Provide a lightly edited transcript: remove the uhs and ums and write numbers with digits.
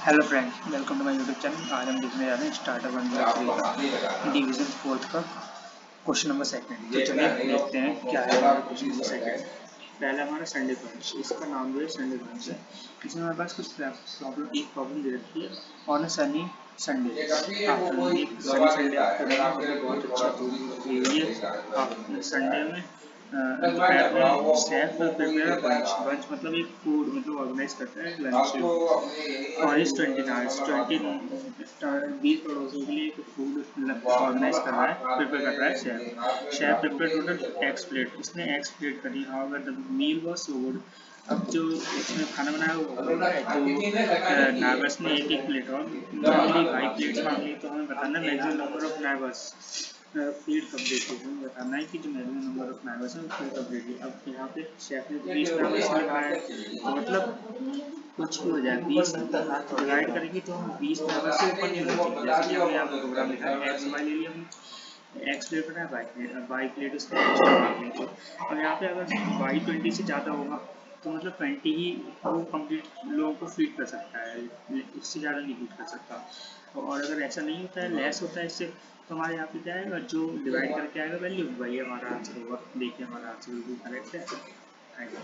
Hello friends, welcome to my YouTube channel. आज हम देखने जा रहे हैं स्टार्टर 103 का डिवीजन 4 का क्वेश्चन नंबर सेकंड। तो चलिए देखते हैं क्या है हमारा क्वेश्चन नंबर सेकंड। पहला हमारा संडे ब्रंच, इसका नाम जो है संडे ब्रंच है। इसमें हमारे पास कुछ प्रॉब्लम दे रखी है। On a Sunny Sunday afternoon, एक सनी संडे आफ्टरनून बहुत अच्छा फूड संडे में दोपहर में शेफ प्रिपेयर बंच मतलब एक फूड मतलब ऑर्गेनाइज करता है लंच फॉर इस 20 पड़ोसियों के लिए एक फूड ऑर्गेनाइज कर रहा है, प्रिपेयर कर रहा है chef prepare total X plate, उसने एक्स प्लेट करी। However the meal was so good. अब जो इसमें खाना बनाया हुआ है तो नागस ने एक प्लेट और नॉर्मली 5 प्लेट्स मांग ली। तो हमें बताना मैक्सिमम नंबर ऑफ नागस फीड कब देती है, हमें बताना है कि जो मैक्सिमम नंबर ऑफ नागस है वो फीड कब देती है। अब यहाँ पे शेफ ने 20 नागस लिखा है, तो मतलब कुछ भी हो जाए 20 डिवाइड करेंगे तो हम 20 नागस से ऊपर नहीं होना चाहिए। जैसे कि हमें यहाँ पे प्रोग्राम लिखा है एक्स वाई ले लिया, हम एक्स प्लेट बनाया बाई प्लेट उसका एक्स्ट्रा मांग लेंगे। और यहाँ पे अगर बाई 20 से ज़्यादा होगा तो मतलब 20 ही वो कंप्लीट लोगों को फीड कर सकता है, इससे ज़्यादा नहीं फीड कर सकता। और अगर ऐसा नहीं होता है, लेस होता है इससे, तो हमारे यहाँ पे क्या आएगा, जो डिवाइड करके आएगा वैल्यू वही हमारा आंसर होगा। देखिए हमारा आंसर बिल्कुल करेक्ट है। Thank you.